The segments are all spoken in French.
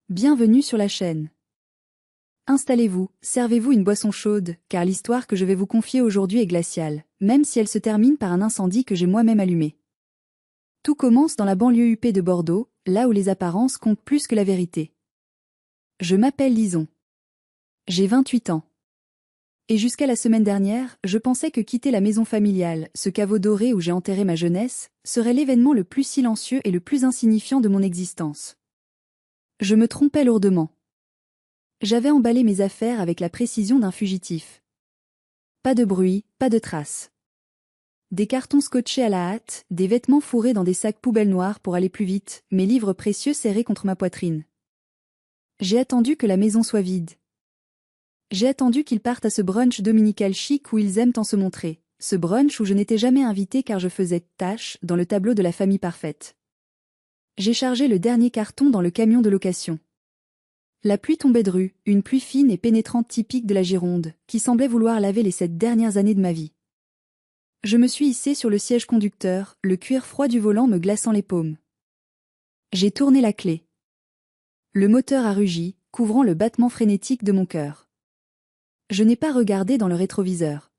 Bienvenue sur la chaîne. Installez-vous, servez-vous une boisson chaude, car l'histoire que je vais vous confier aujourd'hui est glaciale, même si elle se termine par un incendie que j'ai moi-même allumé. Tout commence dans la banlieue huppée de Bordeaux, là où les apparences comptent plus que la vérité. Je m'appelle Lison. J'ai 28 ans. Et jusqu'à la semaine dernière, je pensais que quitter la maison familiale, ce caveau doré où j'ai enterré ma jeunesse, serait l'événement le plus silencieux et le plus insignifiant de mon existence. Je me trompais lourdement. J'avais emballé mes affaires avec la précision d'un fugitif. Pas de bruit, pas de traces. Des cartons scotchés à la hâte, des vêtements fourrés dans des sacs poubelles noirs pour aller plus vite, mes livres précieux serrés contre ma poitrine. J'ai attendu que la maison soit vide. J'ai attendu qu'ils partent à ce brunch dominical chic où ils aiment tant se montrer, ce brunch où je n'étais jamais invitée car je faisais tâche dans le tableau de la famille parfaite. J'ai chargé le dernier carton dans le camion de location. La pluie tombait dru, une pluie fine et pénétrante typique de la Gironde, qui semblait vouloir laver les 7 dernières années de ma vie. Je me suis hissée sur le siège conducteur, le cuir froid du volant me glaçant les paumes. J'ai tourné la clé. Le moteur a rugi, couvrant le battement frénétique de mon cœur. Je n'ai pas regardé dans le rétroviseur.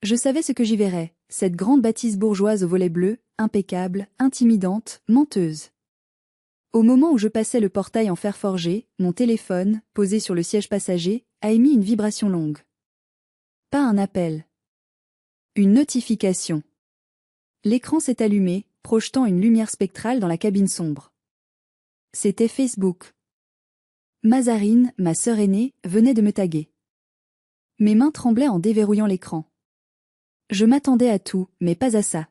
Je savais ce que j'y verrais, cette grande bâtisse bourgeoise aux volets bleus, impeccable, intimidante, menteuse. Au moment où je passais le portail en fer forgé, mon téléphone, posé sur le siège passager, a émis une vibration longue. Pas un appel. Une notification. L'écran s'est allumé, projetant une lumière spectrale dans la cabine sombre. C'était Facebook. Mazarine, ma sœur aînée, venait de me taguer. Mes mains tremblaient en déverrouillant l'écran. Je m'attendais à tout, mais pas à ça.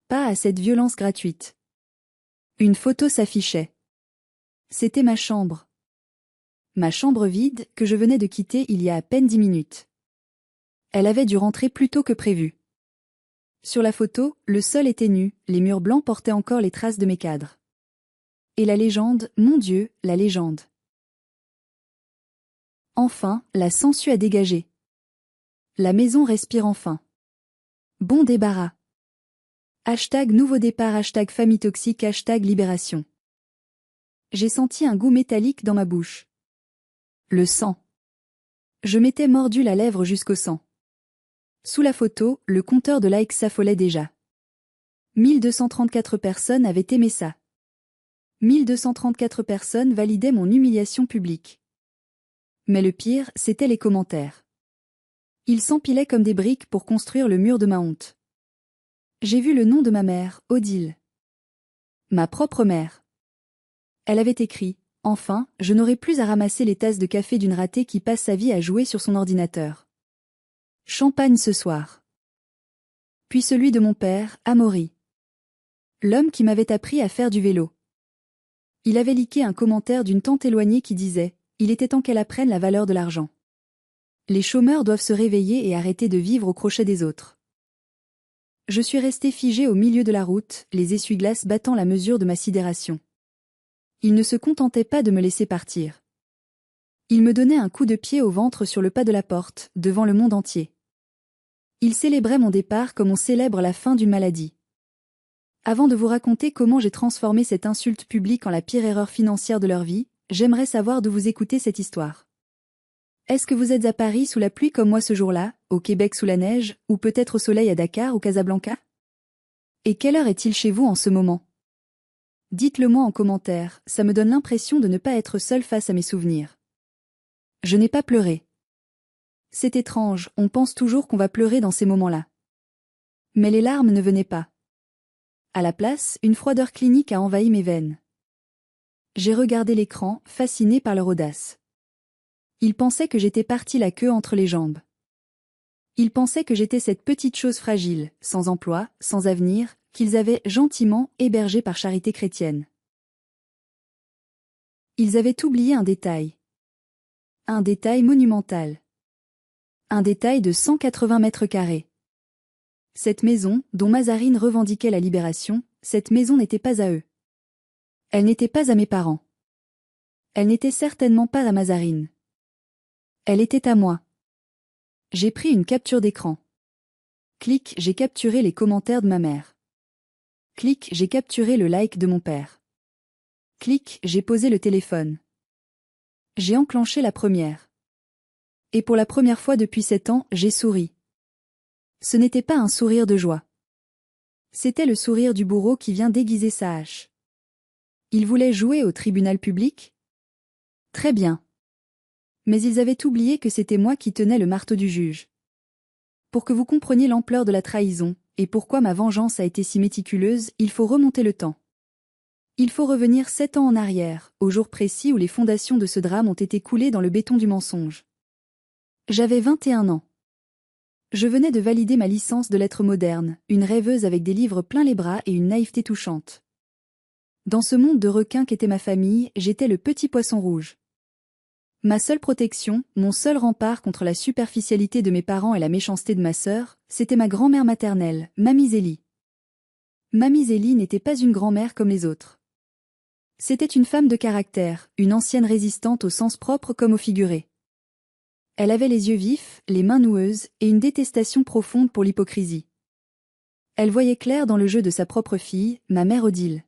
Pas à cette violence gratuite. Une photo s'affichait. C'était ma chambre. Ma chambre vide, que je venais de quitter il y a à peine 10 minutes. Elle avait dû rentrer plus tôt que prévu. Sur la photo, le sol était nu, les murs blancs portaient encore les traces de mes cadres. Et la légende, mon Dieu, la légende. Enfin, la sangsue a dégagé. La maison respire enfin. Bon débarras. Hashtag nouveau départ, hashtag famille toxique, hashtag libération. J'ai senti un goût métallique dans ma bouche. Le sang. Je m'étais mordu la lèvre jusqu'au sang. Sous la photo, le compteur de likes s'affolait déjà. 1234 personnes avaient aimé ça. 1234 personnes validaient mon humiliation publique. Mais le pire, c'était les commentaires. Ils s'empilaient comme des briques pour construire le mur de ma honte. J'ai vu le nom de ma mère, Odile. Ma propre mère. Elle avait écrit « Enfin, je n'aurai plus à ramasser les tasses de café d'une ratée qui passe sa vie à jouer sur son ordinateur. Champagne ce soir. » Puis celui de mon père, Amaury. L'homme qui m'avait appris à faire du vélo. Il avait liké un commentaire d'une tante éloignée qui disait « Il était temps qu'elle apprenne la valeur de l'argent. Les chômeurs doivent se réveiller et arrêter de vivre au crochet des autres. » Je suis restée figée au milieu de la route, les essuie-glaces battant la mesure de ma sidération. Il ne se contentait pas de me laisser partir. Il me donnait un coup de pied au ventre sur le pas de la porte, devant le monde entier. Il célébrait mon départ comme on célèbre la fin d'une maladie. Avant de vous raconter comment j'ai transformé cette insulte publique en la pire erreur financière de leur vie, j'aimerais savoir d'où vous écoutez cette histoire. Est-ce que vous êtes à Paris sous la pluie comme moi ce jour-là, au Québec sous la neige, ou peut-être au soleil à Dakar ou Casablanca? Et quelle heure est-il chez vous en ce moment? Dites-le moi en commentaire, ça me donne l'impression de ne pas être seule face à mes souvenirs. Je n'ai pas pleuré. C'est étrange, on pense toujours qu'on va pleurer dans ces moments-là. Mais les larmes ne venaient pas. À la place, une froideur clinique a envahi mes veines. J'ai regardé l'écran, fasciné par leur audace. Ils pensaient que j'étais partie la queue entre les jambes. Ils pensaient que j'étais cette petite chose fragile, sans emploi, sans avenir, qu'ils avaient gentiment hébergée par charité chrétienne. Ils avaient oublié un détail. Un détail monumental. Un détail de 180 mètres carrés. Cette maison, dont Mazarine revendiquait la libération, cette maison n'était pas à eux. Elle n'était pas à mes parents. Elle n'était certainement pas à Mazarine. Elle était à moi. J'ai pris une capture d'écran. Clic, j'ai capturé les commentaires de ma mère. Clic, j'ai capturé le like de mon père. Clic, j'ai posé le téléphone. J'ai enclenché la première. Et pour la première fois depuis 7 ans, j'ai souri. Ce n'était pas un sourire de joie. C'était le sourire du bourreau qui vient déguiser sa hache. Il voulait jouer au tribunal public? Très bien. Mais ils avaient oublié que c'était moi qui tenais le marteau du juge. Pour que vous compreniez l'ampleur de la trahison, et pourquoi ma vengeance a été si méticuleuse, il faut remonter le temps. Il faut revenir 7 ans en arrière, au jour précis où les fondations de ce drame ont été coulées dans le béton du mensonge. J'avais 21 ans. Je venais de valider ma licence de lettres modernes, une rêveuse avec des livres plein les bras et une naïveté touchante. Dans ce monde de requins qu'était ma famille, j'étais le petit poisson rouge. Ma seule protection, mon seul rempart contre la superficialité de mes parents et la méchanceté de ma sœur, c'était ma grand-mère maternelle, Mamie Zélie. Mamie Zélie n'était pas une grand-mère comme les autres. C'était une femme de caractère, une ancienne résistante au sens propre comme au figuré. Elle avait les yeux vifs, les mains noueuses, et une détestation profonde pour l'hypocrisie. Elle voyait clair dans le jeu de sa propre fille, ma mère Odile.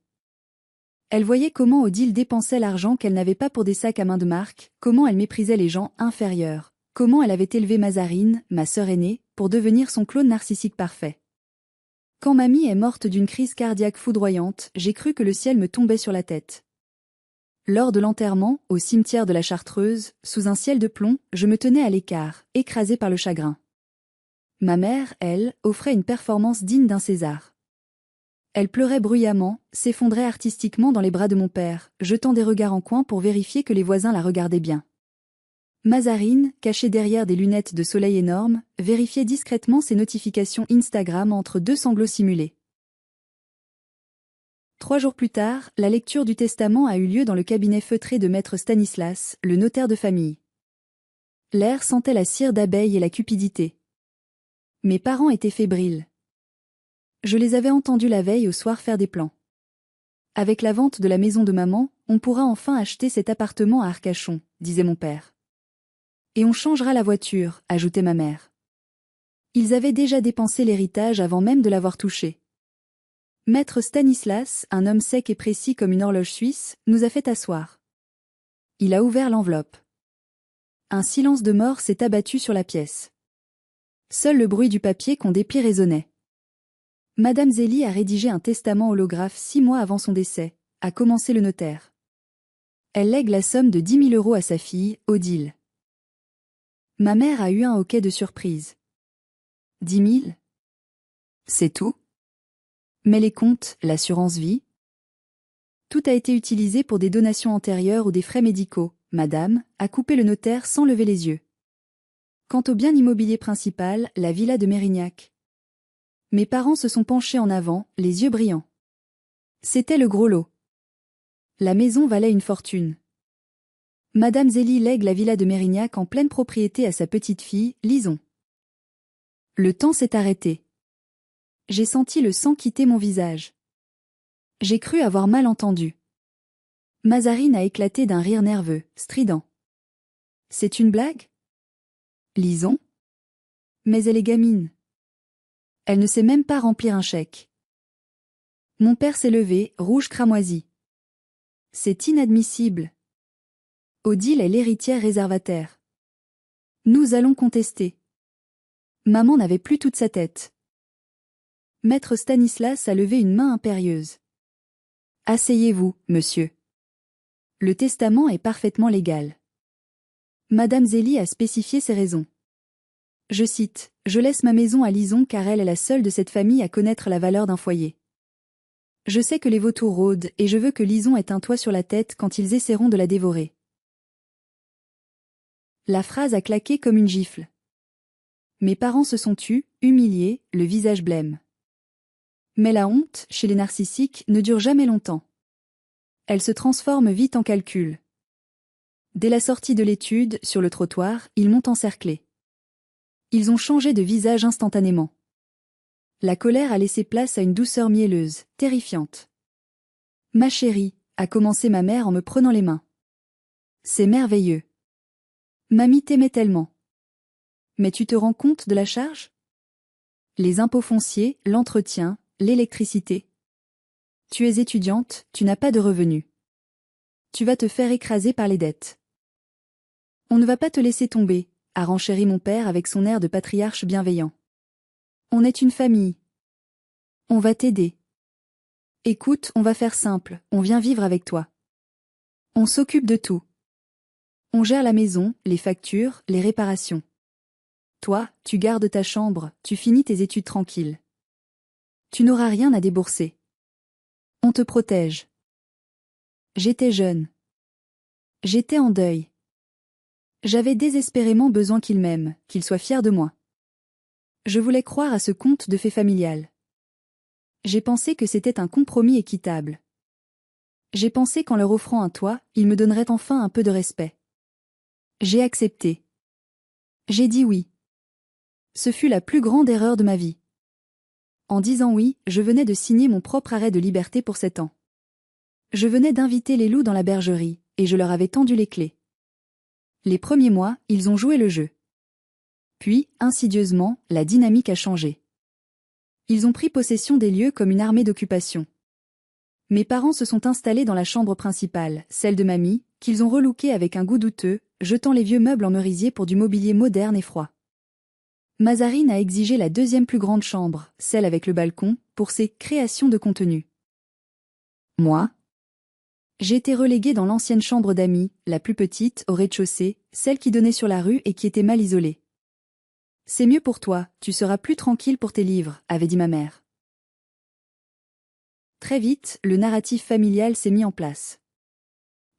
Elle voyait comment Odile dépensait l'argent qu'elle n'avait pas pour des sacs à main de marque, comment elle méprisait les gens inférieurs, comment elle avait élevé Mazarine, ma sœur aînée, pour devenir son clone narcissique parfait. Quand mamie est morte d'une crise cardiaque foudroyante, j'ai cru que le ciel me tombait sur la tête. Lors de l'enterrement, au cimetière de la Chartreuse, sous un ciel de plomb, je me tenais à l'écart, écrasée par le chagrin. Ma mère, elle, offrait une performance digne d'un César. Elle pleurait bruyamment, s'effondrait artistiquement dans les bras de mon père, jetant des regards en coin pour vérifier que les voisins la regardaient bien. Mazarine, cachée derrière des lunettes de soleil énormes, vérifiait discrètement ses notifications Instagram entre 2 sanglots simulés. 3 jours plus tard, la lecture du testament a eu lieu dans le cabinet feutré de maître Stanislas, le notaire de famille. L'air sentait la cire d'abeille et la cupidité. Mes parents étaient fébriles. Je les avais entendus la veille au soir faire des plans. Avec la vente de la maison de maman, on pourra enfin acheter cet appartement à Arcachon, disait mon père. Et on changera la voiture, ajoutait ma mère. Ils avaient déjà dépensé l'héritage avant même de l'avoir touché. Maître Stanislas, un homme sec et précis comme une horloge suisse, nous a fait asseoir. Il a ouvert l'enveloppe. Un silence de mort s'est abattu sur la pièce. Seul le bruit du papier qu'on déplie résonnait. Madame Zélie a rédigé un testament holographe 6 mois avant son décès, a commencé le notaire. Elle lègue la somme de 10 000 € à sa fille, Odile. Ma mère a eu un hoquet de surprise. 10 000 ? C'est tout ? Mais les comptes, l'assurance vie ? Tout a été utilisé pour des donations antérieures ou des frais médicaux, madame, a coupé le notaire sans lever les yeux. Quant au bien immobilier principal, la villa de Mérignac. Mes parents se sont penchés en avant, les yeux brillants. C'était le gros lot. La maison valait une fortune. Madame Zélie lègue la villa de Mérignac en pleine propriété à sa petite-fille, Lison. Le temps s'est arrêté. J'ai senti le sang quitter mon visage. J'ai cru avoir mal entendu. Mazarine a éclaté d'un rire nerveux, strident. C'est une blague ? Lison ? Mais elle est gamine. Elle ne sait même pas remplir un chèque. Mon père s'est levé, rouge cramoisi. C'est inadmissible. Odile est l'héritière réservataire. Nous allons contester. Maman n'avait plus toute sa tête. Maître Stanislas a levé une main impérieuse. Asseyez-vous, monsieur. Le testament est parfaitement légal. Madame Zélie a spécifié ses raisons. Je cite, « Je laisse ma maison à Lison car elle est la seule de cette famille à connaître la valeur d'un foyer. Je sais que les vautours rôdent et je veux que Lison ait un toit sur la tête quand ils essaieront de la dévorer. » La phrase a claqué comme une gifle. Mes parents se sont tus, humiliés, le visage blême. Mais la honte, chez les narcissiques, ne dure jamais longtemps. Elle se transforme vite en calcul. Dès la sortie de l'étude, sur le trottoir, ils m'ont encerclé. Ils ont changé de visage instantanément. La colère a laissé place à une douceur mielleuse, terrifiante. « Ma chérie », a commencé ma mère en me prenant les mains. « C'est merveilleux. Mamie t'aimait tellement. Mais tu te rends compte de la charge ? Les impôts fonciers, l'entretien, l'électricité. Tu es étudiante, tu n'as pas de revenus. tu vas te faire écraser par les dettes. On ne va pas te laisser tomber, a renchéri mon père avec son air de patriarche bienveillant. On est une famille. On va t'aider. Écoute, on va faire simple, on vient vivre avec toi. On s'occupe de tout. On gère la maison, les factures, les réparations. Toi, tu gardes ta chambre, tu finis tes études tranquilles. Tu n'auras rien à débourser. On te protège. J'étais jeune. J'étais en deuil. J'avais désespérément besoin qu'il m'aime, qu'il soit fier de moi. Je voulais croire à ce conte de fées familial. J'ai pensé que c'était un compromis équitable. J'ai pensé qu'en leur offrant un toit, ils me donneraient enfin un peu de respect. J'ai accepté. J'ai dit oui. Ce fut la plus grande erreur de ma vie. En disant oui, je venais de signer mon propre arrêt de liberté pour 7 ans. Je venais d'inviter les loups dans la bergerie, et je leur avais tendu les clés. Les premiers mois, ils ont joué le jeu. Puis, insidieusement, la dynamique a changé. Ils ont pris possession des lieux comme une armée d'occupation. Mes parents se sont installés dans la chambre principale, celle de mamie, qu'ils ont relookée avec un goût douteux, jetant les vieux meubles en merisier pour du mobilier moderne et froid. Mazarine a exigé la deuxième plus grande chambre, celle avec le balcon, pour ses créations de contenu. Moi, j'ai été reléguée dans l'ancienne chambre d'amis, la plus petite, au rez-de-chaussée, celle qui donnait sur la rue et qui était mal isolée. C'est mieux pour toi, tu seras plus tranquille pour tes livres, avait dit ma mère. Très vite, le narratif familial s'est mis en place.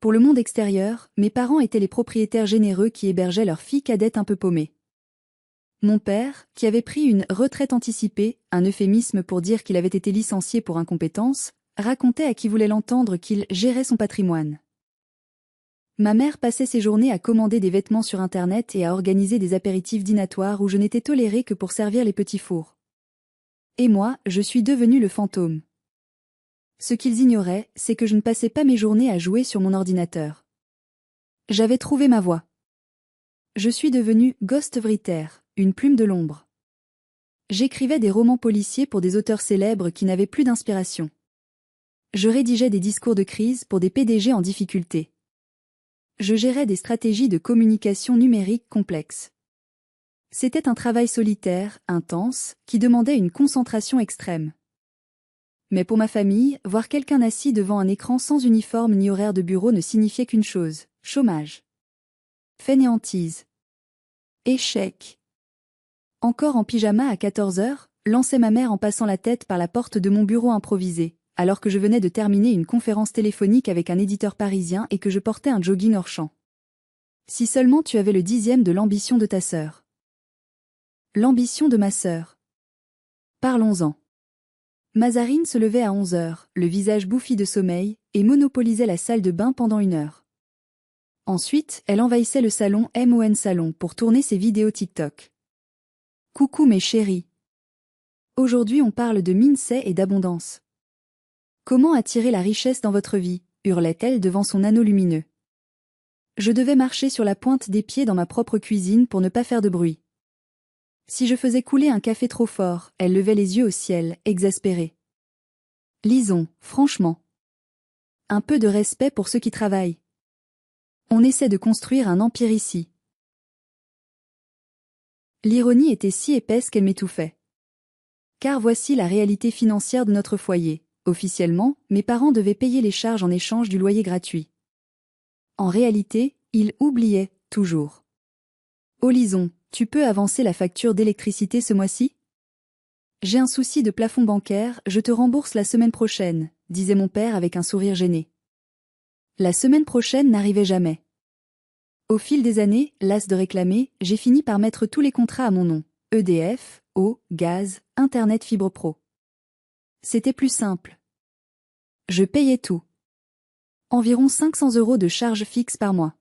Pour le monde extérieur, mes parents étaient les propriétaires généreux qui hébergeaient leur fille cadette un peu paumée. Mon père, qui avait pris une retraite anticipée, un euphémisme pour dire qu'il avait été licencié pour incompétence, racontait à qui voulait l'entendre qu'il gérait son patrimoine. Ma mère passait ses journées à commander des vêtements sur Internet et à organiser des apéritifs dînatoires où je n'étais tolérée que pour servir les petits fours. Et moi, je suis devenue le fantôme. Ce qu'ils ignoraient, c'est que je ne passais pas mes journées à jouer sur mon ordinateur. J'avais trouvé ma voie. Je suis devenue ghostwriter, une plume de l'ombre. J'écrivais des romans policiers pour des auteurs célèbres qui n'avaient plus d'inspiration. Je rédigeais des discours de crise pour des PDG en difficulté. Je gérais des stratégies de communication numérique complexes. C'était un travail solitaire, intense, qui demandait une concentration extrême. Mais pour ma famille, voir quelqu'un assis devant un écran sans uniforme ni horaire de bureau ne signifiait qu'une chose, chômage. Fainéantise. Échec. Encore en pyjama à 14 heures, lançait ma mère en passant la tête par la porte de mon bureau improvisé, alors que je venais de terminer une conférence téléphonique avec un éditeur parisien et que je portais un jogging hors champ. Si seulement tu avais le 10e de l'ambition de ta sœur. L'ambition de ma sœur. Parlons-en. Mazarine se levait à 11 heures, le visage bouffi de sommeil, et monopolisait la salle de bain pendant 1 heure. Ensuite, elle envahissait le salon MON Salon pour tourner ses vidéos TikTok. Coucou mes chéris. Aujourd'hui on parle de mindset et d'abondance. Comment attirer la richesse dans votre vie, hurlait-elle devant son anneau lumineux. Je devais marcher sur la pointe des pieds dans ma propre cuisine pour ne pas faire de bruit. Si je faisais couler un café trop fort, elle levait les yeux au ciel, exaspérée. Lisons, franchement. Un peu de respect pour ceux qui travaillent. On essaie de construire un empire ici. L'ironie était si épaisse qu'elle m'étouffait. Car voici la réalité financière de notre foyer. Officiellement, mes parents devaient payer les charges en échange du loyer gratuit. En réalité, ils oubliaient, toujours. Oh Lison, tu peux avancer la facture d'électricité ce mois-ci? J'ai un souci de plafond bancaire, je te rembourse la semaine prochaine, disait mon père avec un sourire gêné. La semaine prochaine n'arrivait jamais. Au fil des années, las de réclamer, j'ai fini par mettre tous les contrats à mon nom. EDF, eau, gaz, Internet fibre pro. C'était plus simple. Je payais tout. Environ 500 € de charges fixes par mois.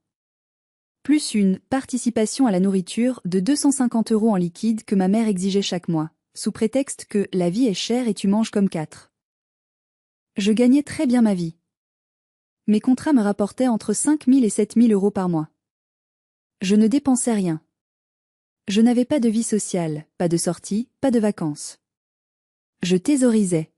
Plus une participation à la nourriture de 250 € en liquide que ma mère exigeait chaque mois, sous prétexte que la vie est chère et tu manges comme 4. Je gagnais très bien ma vie. Mes contrats me rapportaient entre 5 000 et 7 000 € par mois. Je ne dépensais rien. Je n'avais pas de vie sociale, pas de sortie, pas de vacances. Je thésaurisais.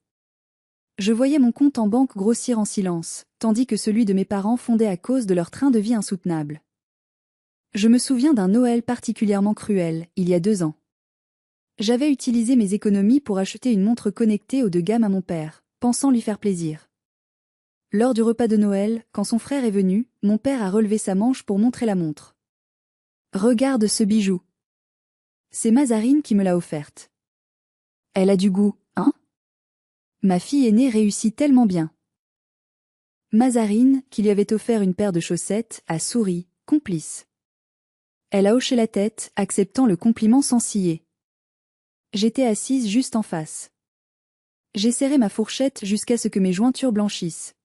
Je voyais mon compte en banque grossir en silence, tandis que celui de mes parents fondait à cause de leur train de vie insoutenable. Je me souviens d'un Noël particulièrement cruel, il y a 2 ans. J'avais utilisé mes économies pour acheter une montre connectée haut de gamme à mon père, pensant lui faire plaisir. Lors du repas de Noël, quand son frère est venu, mon père a relevé sa manche pour montrer la montre. Regarde ce bijou. C'est Mazarine qui me l'a offerte. Elle a du goût, hein? Ma fille aînée réussit tellement bien. Mazarine, qui lui avait offert une paire de chaussettes, a souri, complice. Elle a hoché la tête, acceptant le compliment sans ciller. J'étais assise juste en face. J'ai serré ma fourchette jusqu'à ce que mes jointures blanchissent.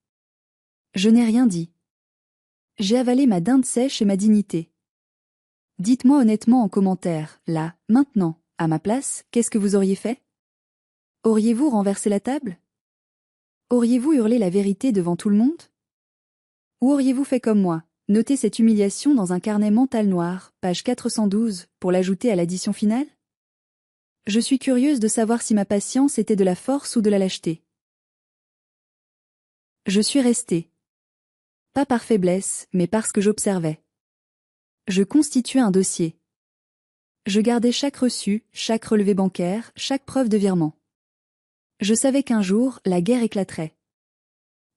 Je n'ai rien dit. J'ai avalé ma dinde sèche et ma dignité. Dites-moi honnêtement en commentaire, là, maintenant, à ma place, qu'est-ce que vous auriez fait? Auriez-vous renversé la table? Auriez-vous hurlé la vérité devant tout le monde? Ou auriez-vous fait comme moi, noté cette humiliation dans un carnet mental noir, page 412, pour l'ajouter à l'addition finale? Je suis curieuse de savoir si ma patience était de la force ou de la lâcheté. Je suis restée. Pas par faiblesse, mais parce que j'observais. Je constituais un dossier. Je gardais chaque reçu, chaque relevé bancaire, chaque preuve de virement. Je savais qu'un jour, la guerre éclaterait.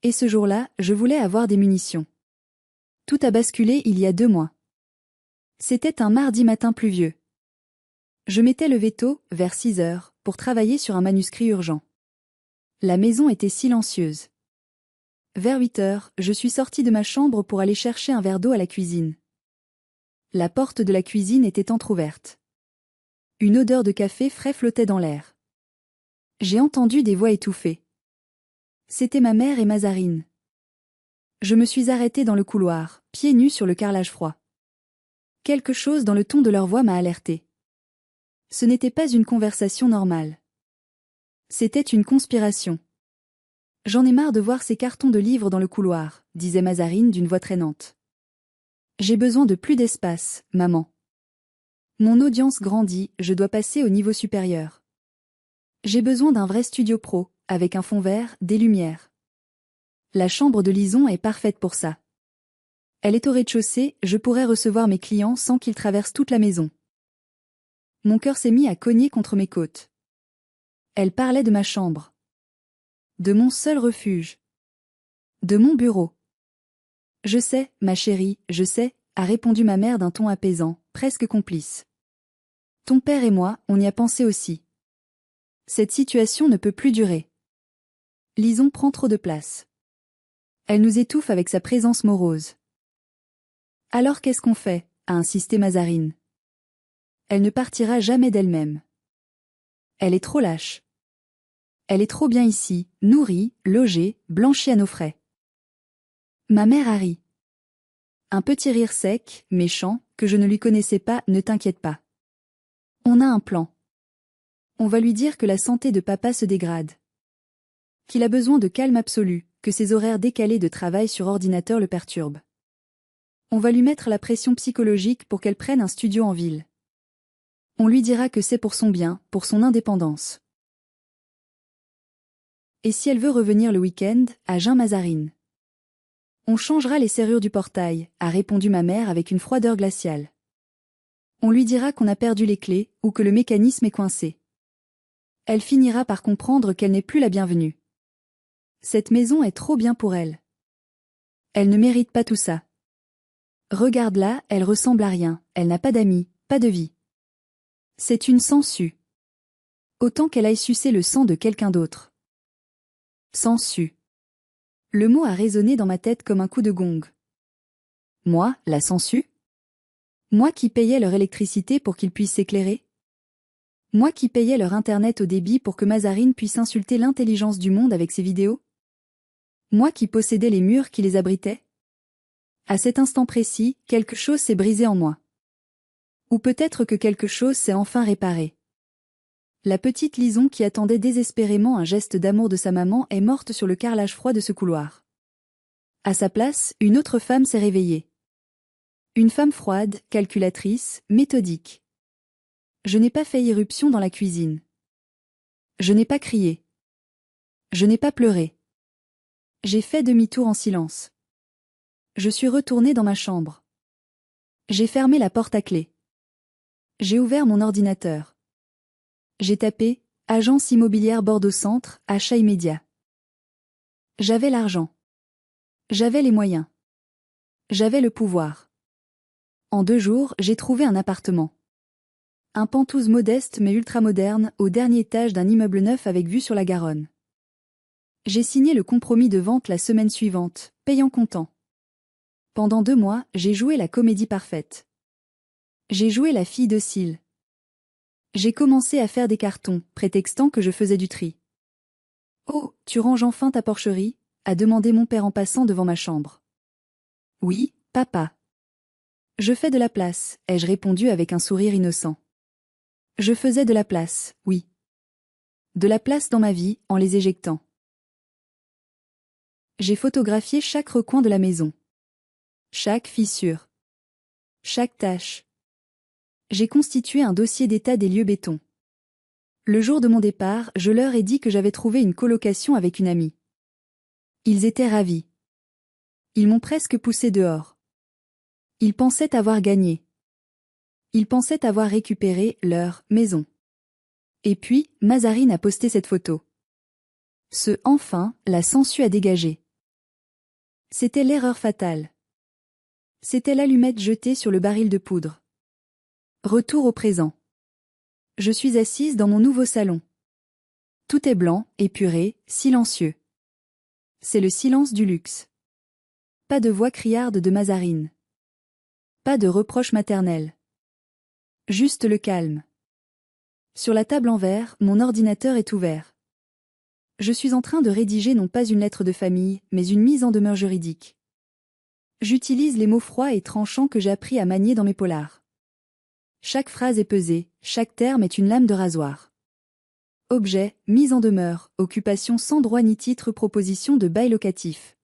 Et ce jour-là, je voulais avoir des munitions. Tout a basculé il y a 2 mois. C'était un mardi matin pluvieux. Je m'étais levée tôt, vers 6 heures, pour travailler sur un manuscrit urgent. La maison était silencieuse. Vers 8 heures, je suis sortie de ma chambre pour aller chercher un verre d'eau à la cuisine. La porte de la cuisine était entr'ouverte. Une odeur de café frais flottait dans l'air. J'ai entendu des voix étouffées. C'était ma mère et Mazarine. Je me suis arrêtée dans le couloir, pieds nus sur le carrelage froid. Quelque chose dans le ton de leur voix m'a alertée. Ce n'était pas une conversation normale. C'était une conspiration. J'en ai marre de voir ces cartons de livres dans le couloir, disait Mazarine d'une voix traînante. J'ai besoin de plus d'espace, maman. Mon audience grandit, je dois passer au niveau supérieur. J'ai besoin d'un vrai studio pro, avec un fond vert, des lumières. La chambre de Lison est parfaite pour ça. Elle est au rez-de-chaussée, je pourrais recevoir mes clients sans qu'ils traversent toute la maison. Mon cœur s'est mis à cogner contre mes côtes. Elle parlait de ma chambre. De mon seul refuge. De mon bureau. Je sais, ma chérie, je sais, a répondu ma mère d'un ton apaisant, presque complice. Ton père et moi, on y a pensé aussi. Cette situation ne peut plus durer. Lison prend trop de place. Elle nous étouffe avec sa présence morose. Alors qu'est-ce qu'on fait, a insisté Mazarine. Elle ne partira jamais d'elle-même. Elle est trop lâche. Elle est trop bien ici, nourrie, logée, blanchie à nos frais. Ma mère a ri. Un petit rire sec, méchant, que je ne lui connaissais pas, ne t'inquiète pas. On a un plan. On va lui dire que la santé de papa se dégrade. Qu'il a besoin de calme absolu, que ses horaires décalés de travail sur ordinateur le perturbent. On va lui mettre la pression psychologique pour qu'elle prenne un studio en ville. On lui dira que c'est pour son bien, pour son indépendance. Et si elle veut revenir le week-end, à Jean-Mazarine. On changera les serrures du portail, a répondu ma mère avec une froideur glaciale. On lui dira qu'on a perdu les clés, ou que le mécanisme est coincé. Elle finira par comprendre qu'elle n'est plus la bienvenue. Cette maison est trop bien pour elle. Elle ne mérite pas tout ça. Regarde-la, elle ressemble à rien, elle n'a pas d'amis, pas de vie. C'est une sangsue. Autant qu'elle aille sucer le sang de quelqu'un d'autre. Sangsue. Le mot a résonné dans ma tête comme un coup de gong. Moi, la sangsue? Moi qui payais leur électricité pour qu'ils puissent s'éclairer? Moi qui payais leur internet au débit pour que Mazarine puisse insulter l'intelligence du monde avec ses vidéos? Moi qui possédais les murs qui les abritaient? À cet instant précis, quelque chose s'est brisé en moi. Ou peut-être que quelque chose s'est enfin réparé. La petite Lison qui attendait désespérément un geste d'amour de sa maman est morte sur le carrelage froid de ce couloir. À sa place, une autre femme s'est réveillée. Une femme froide, calculatrice, méthodique. Je n'ai pas fait irruption dans la cuisine. Je n'ai pas crié. Je n'ai pas pleuré. J'ai fait demi-tour en silence. Je suis retournée dans ma chambre. J'ai fermé la porte à clé. J'ai ouvert mon ordinateur. J'ai tapé « Agence immobilière Bordeaux Centre, achat immédiat ». J'avais l'argent. J'avais les moyens. J'avais le pouvoir. En 2 jours, j'ai trouvé un appartement. Un penthouse modeste mais ultramoderne, au dernier étage d'un immeuble neuf avec vue sur la Garonne. J'ai signé le compromis de vente la semaine suivante, payant comptant. Pendant 2 mois, j'ai joué la comédie parfaite. J'ai joué la fille docile. J'ai commencé à faire des cartons, prétextant que je faisais du tri. « Oh, tu ranges enfin ta porcherie ?» a demandé mon père en passant devant ma chambre. « Oui, papa. »« Je fais de la place », ai-je répondu avec un sourire innocent. Je faisais de la place, oui. De la place dans ma vie, en les éjectant. J'ai photographié chaque recoin de la maison. Chaque fissure. Chaque tache. J'ai constitué un dossier d'état des lieux béton. Le jour de mon départ, je leur ai dit que j'avais trouvé une colocation avec une amie. Ils étaient ravis. Ils m'ont presque poussé dehors. Ils pensaient avoir gagné. Ils pensaient avoir récupéré leur maison. Et puis, Mazarine a posté cette photo. Ce « enfin » l'a sensu à dégager. C'était l'erreur fatale. C'était l'allumette jetée sur le baril de poudre. Retour au présent. Je suis assise dans mon nouveau salon. Tout est blanc, épuré, silencieux. C'est le silence du luxe. Pas de voix criarde de Mazarine. Pas de reproches maternels. Juste le calme. Sur la table en verre, mon ordinateur est ouvert. Je suis en train de rédiger non pas une lettre de famille, mais une mise en demeure juridique. J'utilise les mots froids et tranchants que j'ai appris à manier dans mes polars. Chaque phrase est pesée, chaque terme est une lame de rasoir. Objet, mise en demeure, occupation sans droit ni titre, proposition de bail locatif.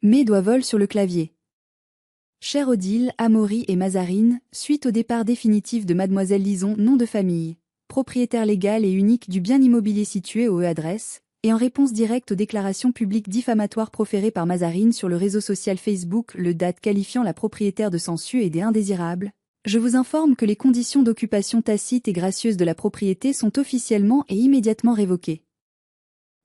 Mes doigts volent sur le clavier. Cher Odile, Amaury et Mazarine, suite au départ définitif de Mademoiselle Lison, nom de famille, propriétaire légal et unique du bien immobilier situé au E-adresse, et en réponse directe aux déclarations publiques diffamatoires proférées par Mazarine sur le réseau social Facebook, le date qualifiant la propriétaire de sensu et des indésirables, je vous informe que les conditions d'occupation tacite et gracieuse de la propriété sont officiellement et immédiatement révoquées.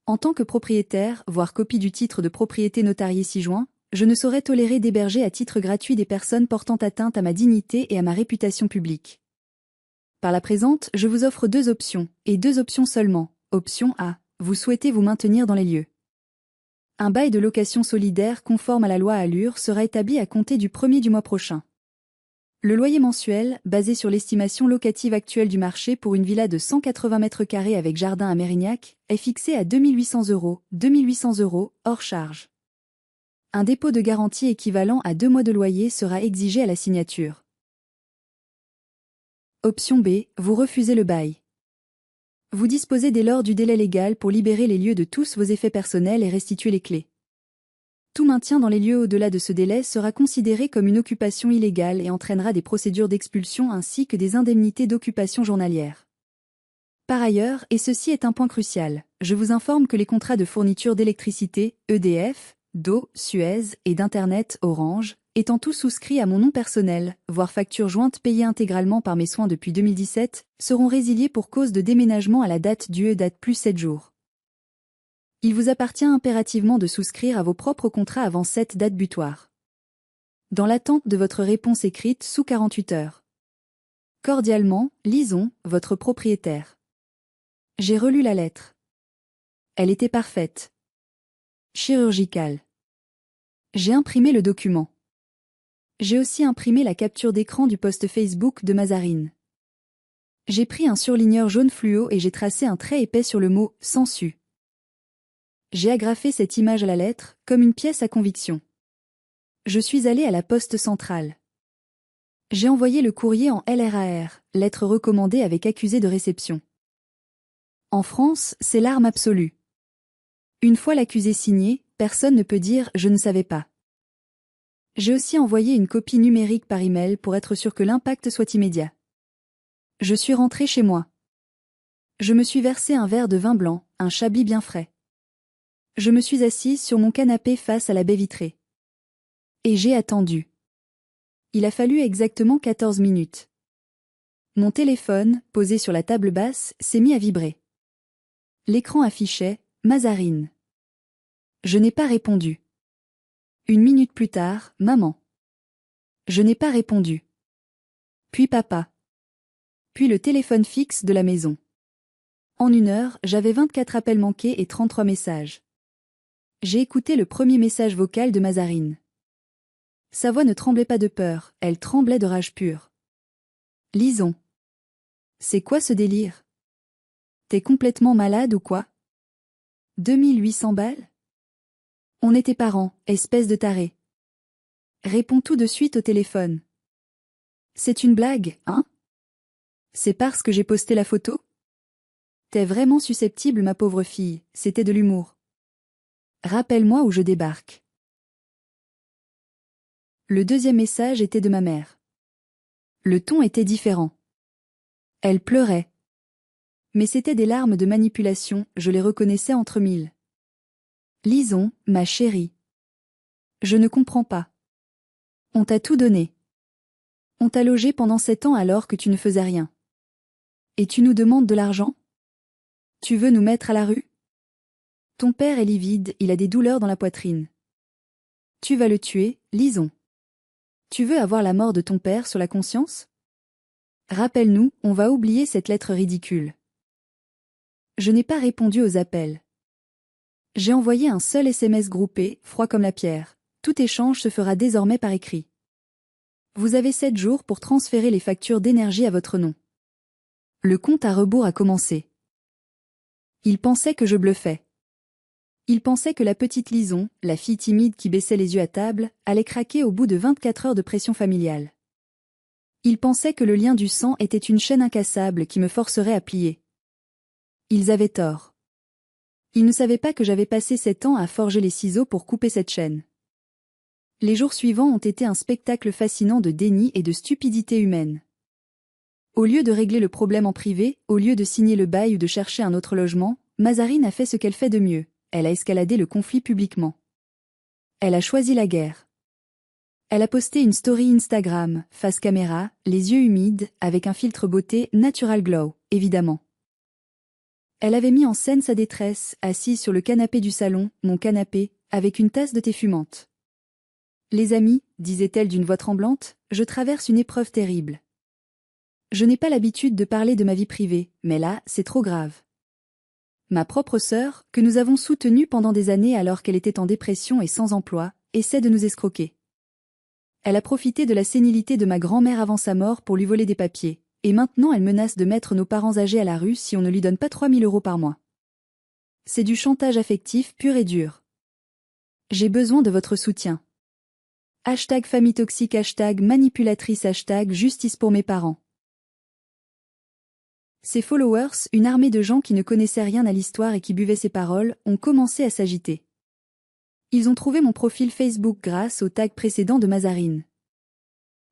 En tant que propriétaire, voire copie du titre de propriété notarié ci-joint, je ne saurais tolérer d'héberger à titre gratuit des personnes portant atteinte à ma dignité et à ma réputation publique. Par la présente, je vous offre 2 options, et 2 options seulement. Option A. Vous souhaitez vous maintenir dans les lieux. Un bail de location solidaire conforme à la loi Allure sera établi à compter du 1er du mois prochain. Le loyer mensuel, basé sur l'estimation locative actuelle du marché pour une villa de 180 mètres carrés avec jardin à Mérignac, est fixé à 2 800 €, 2 800 €, hors charge. Un dépôt de garantie équivalent à 2 mois de loyer sera exigé à la signature. Option B, vous refusez le bail. Vous disposez dès lors du délai légal pour libérer les lieux de tous vos effets personnels et restituer les clés. Tout maintien dans les lieux au-delà de ce délai sera considéré comme une occupation illégale et entraînera des procédures d'expulsion ainsi que des indemnités d'occupation journalière. Par ailleurs, et ceci est un point crucial, je vous informe que les contrats de fourniture d'électricité, EDF, d'eau, Suez et d'Internet, Orange, étant tous souscrits à mon nom personnel, voire facture jointe payée intégralement par mes soins depuis 2017, seront résiliés pour cause de déménagement à la date du date plus 7 jours. Il vous appartient impérativement de souscrire à vos propres contrats avant cette date butoir. Dans l'attente de votre réponse écrite sous 48 heures. Cordialement, Lison, votre propriétaire. J'ai relu la lettre. Elle était parfaite. Chirurgicale. J'ai imprimé le document. J'ai aussi imprimé la capture d'écran du post Facebook de Mazarine. J'ai pris un surligneur jaune fluo et j'ai tracé un trait épais sur le mot « sensu ». J'ai agrafé cette image à la lettre, comme une pièce à conviction. Je suis allé à la poste centrale. J'ai envoyé le courrier en LRAR, lettre recommandée avec accusé de réception. En France, c'est l'arme absolue. Une fois l'accusé signé, personne ne peut dire « je ne savais pas ». J'ai aussi envoyé une copie numérique par email pour être sûr que l'impact soit immédiat. Je suis rentré chez moi. Je me suis versé un verre de vin blanc, un chablis bien frais. Je me suis assise sur mon canapé face à la baie vitrée. Et j'ai attendu. Il a fallu exactement 14 minutes. Mon téléphone, posé sur la table basse, s'est mis à vibrer. L'écran affichait « Mazarine ». Je n'ai pas répondu. 1 minute plus tard, « Maman ». Je n'ai pas répondu. Puis papa. Puis le téléphone fixe de la maison. En 1 heure, j'avais 24 appels manqués et 33 messages. J'ai écouté le premier message vocal de Mazarine. Sa voix ne tremblait pas de peur, elle tremblait de rage pure. Lison. C'est quoi ce délire? T'es complètement malade ou quoi? 2800 balles? On était parents, espèce de taré. Réponds tout de suite au téléphone. C'est une blague, hein? C'est parce que j'ai posté la photo? T'es vraiment susceptible, ma pauvre fille, c'était de l'humour. Rappelle-moi où je débarque. Le deuxième message était de ma mère. Le ton était différent. Elle pleurait. Mais c'était des larmes de manipulation, je les reconnaissais entre mille. Lison, ma chérie. Je ne comprends pas. On t'a tout donné. On t'a logé pendant 7 ans alors que tu ne faisais rien. Et tu nous demandes de l'argent? Tu veux nous mettre à la rue? Ton père est livide, il a des douleurs dans la poitrine. Tu vas le tuer, Lison. Tu veux avoir la mort de ton père sur la conscience? Rappelle-nous, on va oublier cette lettre ridicule. Je n'ai pas répondu aux appels. J'ai envoyé un seul SMS groupé, froid comme la pierre. Tout échange se fera désormais par écrit. Vous avez 7 jours pour transférer les factures d'énergie à votre nom. Le compte à rebours a commencé. Il pensait que je bluffais. Il pensait que la petite Lison, la fille timide qui baissait les yeux à table, allait craquer au bout de 24 heures de pression familiale. Il pensait que le lien du sang était une chaîne incassable qui me forcerait à plier. Ils avaient tort. Ils ne savaient pas que j'avais passé 7 ans à forger les ciseaux pour couper cette chaîne. Les jours suivants ont été un spectacle fascinant de déni et de stupidité humaine. Au lieu de régler le problème en privé, au lieu de signer le bail ou de chercher un autre logement, Mazarine a fait ce qu'elle fait de mieux. Elle a escaladé le conflit publiquement. Elle a choisi la guerre. Elle a posté une story Instagram, face caméra, les yeux humides, avec un filtre beauté Natural Glow, évidemment. Elle avait mis en scène sa détresse, assise sur le canapé du salon, mon canapé, avec une tasse de thé fumante. Les amis, disait-elle d'une voix tremblante, je traverse une épreuve terrible. Je n'ai pas l'habitude de parler de ma vie privée, mais là, c'est trop grave. Ma propre sœur, que nous avons soutenue pendant des années alors qu'elle était en dépression et sans emploi, essaie de nous escroquer. Elle a profité de la sénilité de ma grand-mère avant sa mort pour lui voler des papiers, et maintenant elle menace de mettre nos parents âgés à la rue si on ne lui donne pas 3 000 € par mois. C'est du chantage affectif pur et dur. J'ai besoin de votre soutien. #famille toxique, #manipulatrice, #justice pour mes parents. Ses followers, une armée de gens qui ne connaissaient rien à l'histoire et qui buvaient ses paroles, ont commencé à s'agiter. Ils ont trouvé mon profil Facebook grâce au tag précédent de Mazarine.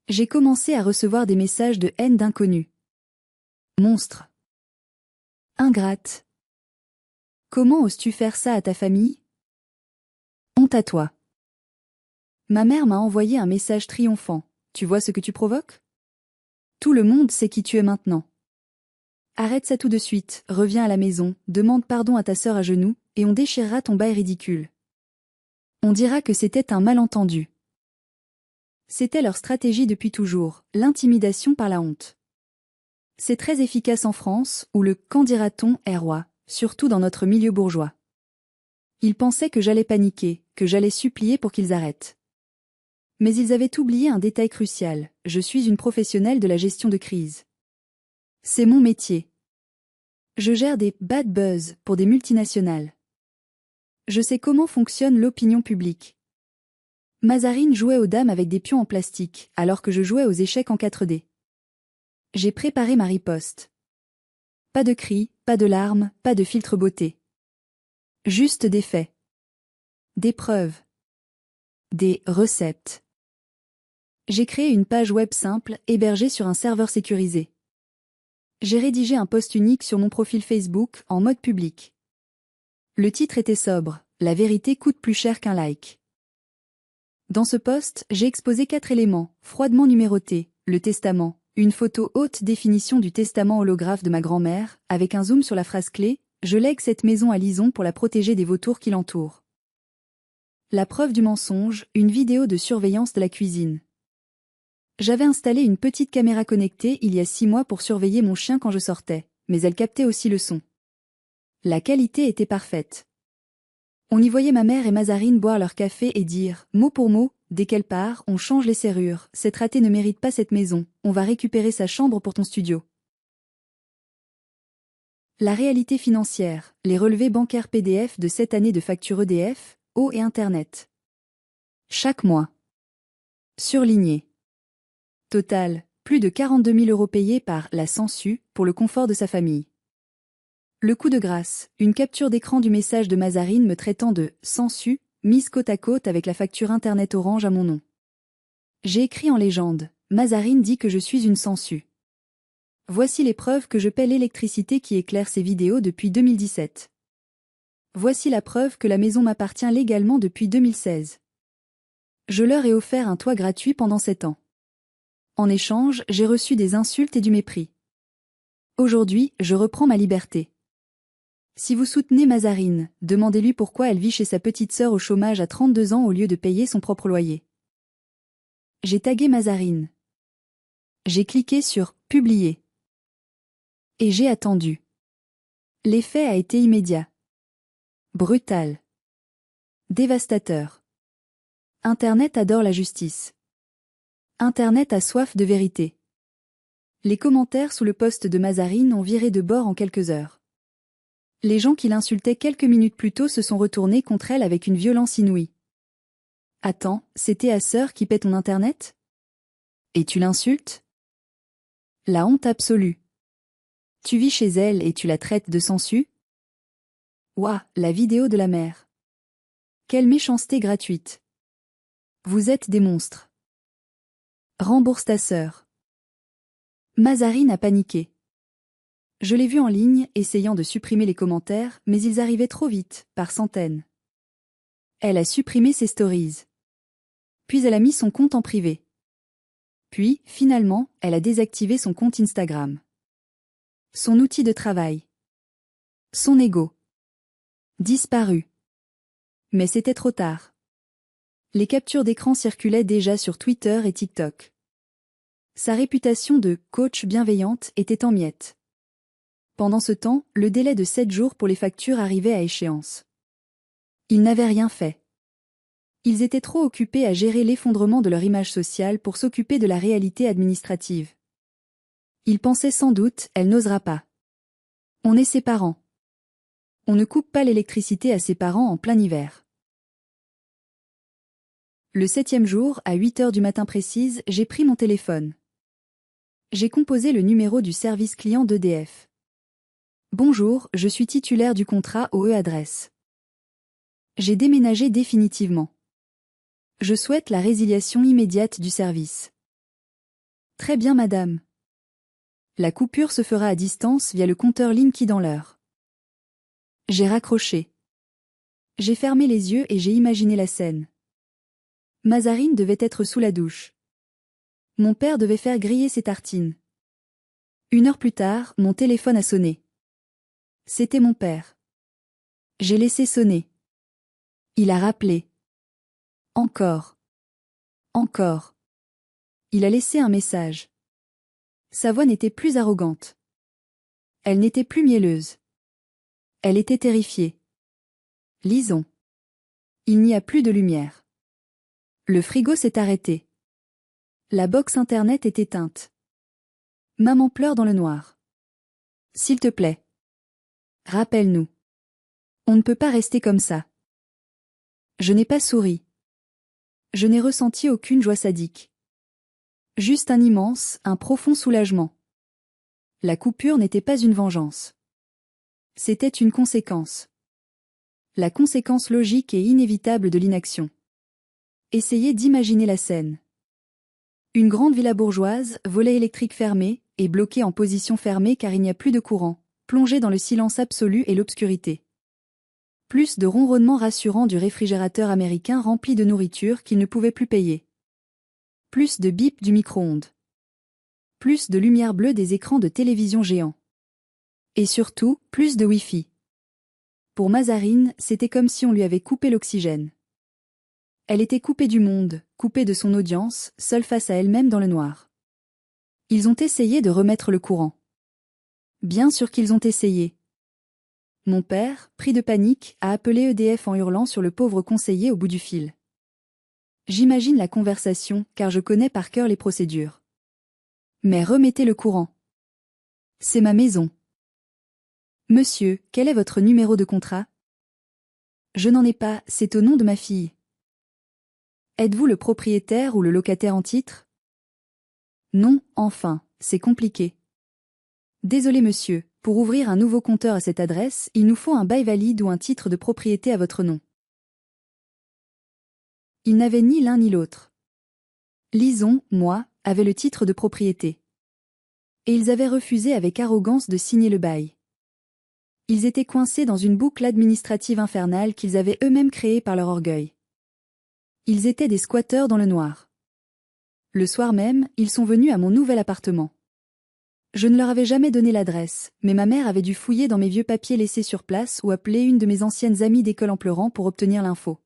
J'ai commencé à recevoir des messages de haine d'inconnus. Monstre. Ingrate. Comment oses-tu faire ça à ta famille? Honte à toi. Ma mère m'a envoyé un message triomphant. Tu vois ce que tu provoques? Tout le monde sait qui tu es maintenant. Arrête ça tout de suite, reviens à la maison, demande pardon à ta sœur à genoux, et on déchirera ton bail ridicule. On dira que c'était un malentendu. C'était leur stratégie depuis toujours, l'intimidation par la honte. C'est très efficace en France, où le « qu'en dira-t-on » est roi, surtout dans notre milieu bourgeois. Ils pensaient que j'allais paniquer, que j'allais supplier pour qu'ils arrêtent. Mais ils avaient oublié un détail crucial, je suis une professionnelle de la gestion de crise. C'est mon métier. Je gère des « bad buzz » pour des multinationales. Je sais comment fonctionne l'opinion publique. Mazarine jouait aux dames avec des pions en plastique, alors que je jouais aux échecs en 4D. J'ai préparé ma riposte. Pas de cris, pas de larmes, pas de filtre beauté. Juste des faits. Des preuves. Des recettes. J'ai créé une page web simple, hébergée sur un serveur sécurisé. J'ai rédigé un post unique sur mon profil Facebook, en mode public. Le titre était sobre, la vérité coûte plus cher qu'un like. Dans ce post, j'ai exposé 4 éléments, froidement numérotés, le testament, une photo haute définition du testament holographe de ma grand-mère, avec un zoom sur la phrase clé, je lègue cette maison à Lison pour la protéger des vautours qui l'entourent. La preuve du mensonge, une vidéo de surveillance de la cuisine. J'avais installé une petite caméra connectée il y a 6 mois pour surveiller mon chien quand je sortais, mais elle captait aussi le son. La qualité était parfaite. On y voyait ma mère et Mazarine boire leur café et dire, mot pour mot, dès qu'elle part, on change les serrures, cette ratée ne mérite pas cette maison, on va récupérer sa chambre pour ton studio. La réalité financière, les relevés bancaires PDF de 7 années de facture EDF, eau et Internet. Chaque mois. Surligné. Total, plus de 42 000 € payés par la Sansu pour le confort de sa famille. Le coup de grâce, une capture d'écran du message de Mazarine me traitant de « Sansu » mise côte à côte avec la facture Internet Orange à mon nom. J'ai écrit en légende, Mazarine dit que je suis une Sansu. Voici les preuves que je paie l'électricité qui éclaire ces vidéos depuis 2017. Voici la preuve que la maison m'appartient légalement depuis 2016. Je leur ai offert un toit gratuit pendant 7 ans. En échange, j'ai reçu des insultes et du mépris. Aujourd'hui, je reprends ma liberté. Si vous soutenez Mazarine, demandez-lui pourquoi elle vit chez sa petite sœur au chômage à 32 ans au lieu de payer son propre loyer. J'ai tagué Mazarine. J'ai cliqué sur « Publier ». Et j'ai attendu. L'effet a été immédiat. Brutal. Dévastateur. Internet adore la justice. Internet a soif de vérité. Les commentaires sous le post de Mazarine ont viré de bord en quelques heures. Les gens qui l'insultaient quelques minutes plus tôt se sont retournés contre elle avec une violence inouïe. Attends, c'était ta sœur qui paie ton Internet? Et tu l'insultes? La honte absolue. Tu vis chez elle et tu la traites de Sansu? Ouah, la vidéo de la mère. Quelle méchanceté gratuite. Vous êtes des monstres. Rembourse ta sœur. Mazarine a paniqué. Je l'ai vue en ligne, essayant de supprimer les commentaires, mais ils arrivaient trop vite, par centaines. Elle a supprimé ses stories. Puis elle a mis son compte en privé. Puis, finalement, elle a désactivé son compte Instagram. Son outil de travail. Son ego. Disparu. Mais c'était trop tard. Les captures d'écran circulaient déjà sur Twitter et TikTok. Sa réputation de « coach bienveillante » était en miettes. Pendant ce temps, le délai de 7 jours pour les factures arrivait à échéance. Ils n'avaient rien fait. Ils étaient trop occupés à gérer l'effondrement de leur image sociale pour s'occuper de la réalité administrative. Ils pensaient sans doute, elle n'osera pas. On est ses parents. On ne coupe pas l'électricité à ses parents en plein hiver. Le 7e jour, à 8 heures du matin précise, j'ai pris mon téléphone. J'ai composé le numéro du service client d'EDF. Bonjour, je suis titulaire du contrat OE adresse. J'ai déménagé définitivement. Je souhaite la résiliation immédiate du service. Très bien madame. La coupure se fera à distance via le compteur Linky dans l'heure. J'ai raccroché. J'ai fermé les yeux et j'ai imaginé la scène. Mazarine devait être sous la douche. Mon père devait faire griller ses tartines. 1 heure plus tard, mon téléphone a sonné. C'était mon père. J'ai laissé sonner. Il a rappelé. Encore. Encore. Il a laissé un message. Sa voix n'était plus arrogante. Elle n'était plus mielleuse. Elle était terrifiée. Lisons. Il n'y a plus de lumière. Le frigo s'est arrêté. La box internet est éteinte. Maman pleure dans le noir. S'il te plaît. Rappelle-nous. On ne peut pas rester comme ça. Je n'ai pas souri. Je n'ai ressenti aucune joie sadique. Juste un profond soulagement. La coupure n'était pas une vengeance. C'était une conséquence. La conséquence logique et inévitable de l'inaction. Essayez d'imaginer la scène. Une grande villa bourgeoise, volet électrique fermé, et bloquée en position fermée car il n'y a plus de courant, plongée dans le silence absolu et l'obscurité. Plus de ronronnements rassurants du réfrigérateur américain rempli de nourriture qu'il ne pouvait plus payer. Plus de bip du micro-ondes. Plus de lumière bleue des écrans de télévision géants. Et surtout, plus de Wi-Fi. Pour Mazarine, c'était comme si on lui avait coupé l'oxygène. Elle était coupée du monde, coupée de son audience, seule face à elle-même dans le noir. Ils ont essayé de remettre le courant. Bien sûr qu'ils ont essayé. Mon père, pris de panique, a appelé EDF en hurlant sur le pauvre conseiller au bout du fil. J'imagine la conversation, car je connais par cœur les procédures. Mais remettez le courant. C'est ma maison. Monsieur, quel est votre numéro de contrat? Je n'en ai pas, c'est au nom de ma fille. Êtes-vous le propriétaire ou le locataire en titre? Non, enfin, c'est compliqué. Désolé monsieur, pour ouvrir un nouveau compteur à cette adresse, il nous faut un bail valide ou un titre de propriété à votre nom. Ils n'avaient ni l'un ni l'autre. Lison, moi, avait le titre de propriété. Et ils avaient refusé avec arrogance de signer le bail. Ils étaient coincés dans une boucle administrative infernale qu'ils avaient eux-mêmes créée par leur orgueil. Ils étaient des squatteurs dans le noir. Le soir même, ils sont venus à mon nouvel appartement. Je ne leur avais jamais donné l'adresse, mais ma mère avait dû fouiller dans mes vieux papiers laissés sur place ou appeler une de mes anciennes amies d'école en pleurant pour obtenir l'info.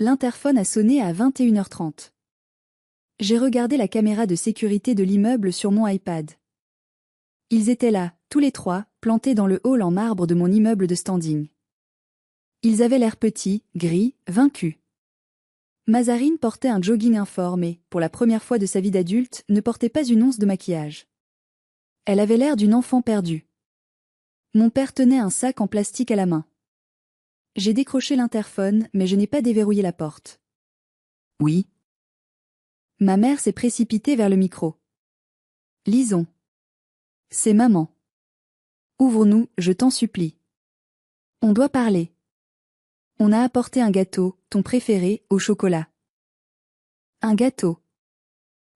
L'interphone a sonné à 21h30. J'ai regardé la caméra de sécurité de l'immeuble sur mon iPad. Ils étaient là, tous les trois, plantés dans le hall en marbre de mon immeuble de standing. Ils avaient l'air petits, gris, vaincus. Mazarine portait un jogging informe et, pour la première fois de sa vie d'adulte, ne portait pas une once de maquillage. Elle avait l'air d'une enfant perdue. Mon père tenait un sac en plastique à la main. J'ai décroché l'interphone, mais je n'ai pas déverrouillé la porte. Oui. Ma mère s'est précipitée vers le micro. Lison. C'est maman. Ouvre-nous, je t'en supplie. On doit parler. On a apporté un gâteau, ton préféré, au chocolat. Un gâteau.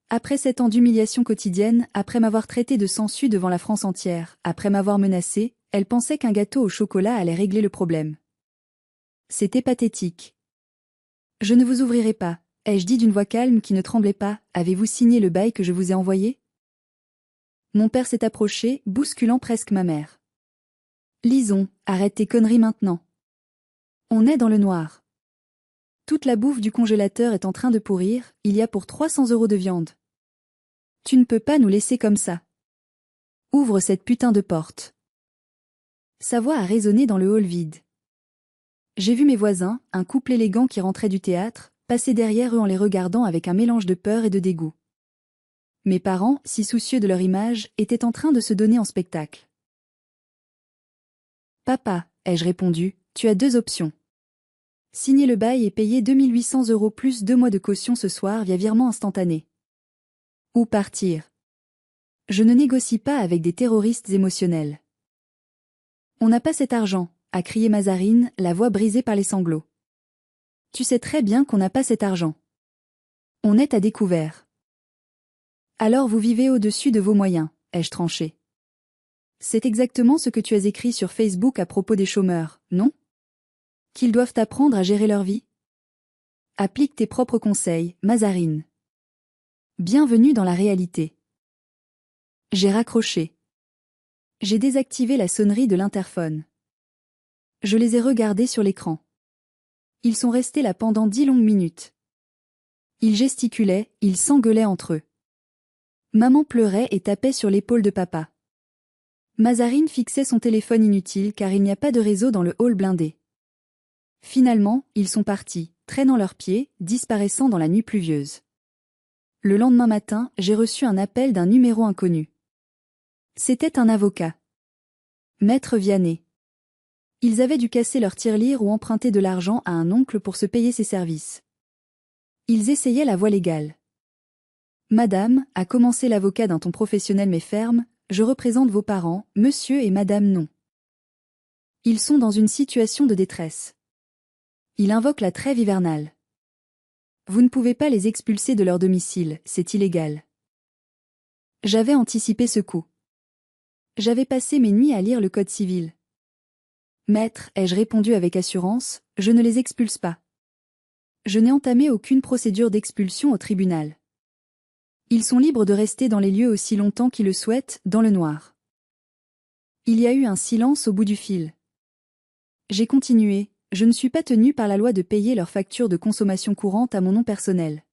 Après 7 ans d'humiliation quotidienne, après m'avoir traité de sangsue devant la France entière, après m'avoir menacée, elle pensait qu'un gâteau au chocolat allait régler le problème. C'était pathétique. Je ne vous ouvrirai pas, ai-je dit d'une voix calme qui ne tremblait pas, avez-vous signé le bail que je vous ai envoyé? Mon père s'est approché, bousculant presque ma mère. Lison, arrête tes conneries maintenant. On est dans le noir. Toute la bouffe du congélateur est en train de pourrir, il y a pour 300 € de viande. Tu ne peux pas nous laisser comme ça. Ouvre cette putain de porte. Sa voix a résonné dans le hall vide. J'ai vu mes voisins, un couple élégant qui rentrait du théâtre, passer derrière eux en les regardant avec un mélange de peur et de dégoût. Mes parents, si soucieux de leur image, étaient en train de se donner en spectacle. Papa, ai-je répondu, tu as 2 options. Signer le bail et payer 2800 € plus 2 mois de caution ce soir via virement instantané. Ou partir. Je ne négocie pas avec des terroristes émotionnels. On n'a pas cet argent, a crié Mazarine, la voix brisée par les sanglots. Tu sais très bien qu'on n'a pas cet argent. On est à découvert. Alors vous vivez au-dessus de vos moyens, ai-je tranché. C'est exactement ce que tu as écrit sur Facebook à propos des chômeurs, non? Qu'ils doivent apprendre à gérer leur vie? Applique tes propres conseils, Mazarine. Bienvenue dans la réalité. J'ai raccroché. J'ai désactivé la sonnerie de l'interphone. Je les ai regardés sur l'écran. Ils sont restés là pendant 10 longues minutes. Ils gesticulaient, ils s'engueulaient entre eux. Maman pleurait et tapait sur l'épaule de papa. Mazarine fixait son téléphone inutile car il n'y a pas de réseau dans le hall blindé. Finalement, ils sont partis, traînant leurs pieds, disparaissant dans la nuit pluvieuse. Le lendemain matin, j'ai reçu un appel d'un numéro inconnu. C'était un avocat. Maître Vianney. Ils avaient dû casser leur tirelire ou emprunter de l'argent à un oncle pour se payer ses services. Ils essayaient la voie légale. Madame, a commencé l'avocat d'un ton professionnel mais ferme, je représente vos parents, monsieur et madame non. Ils sont dans une situation de détresse. Il invoque la trêve hivernale. Vous ne pouvez pas les expulser de leur domicile, c'est illégal. J'avais anticipé ce coup. J'avais passé mes nuits à lire le Code civil. Maître, ai-je répondu avec assurance, je ne les expulse pas. Je n'ai entamé aucune procédure d'expulsion au tribunal. Ils sont libres de rester dans les lieux aussi longtemps qu'ils le souhaitent, dans le noir. Il y a eu un silence au bout du fil. J'ai continué, je ne suis pas tenu par la loi de payer leurs factures de consommation courante à mon nom personnel.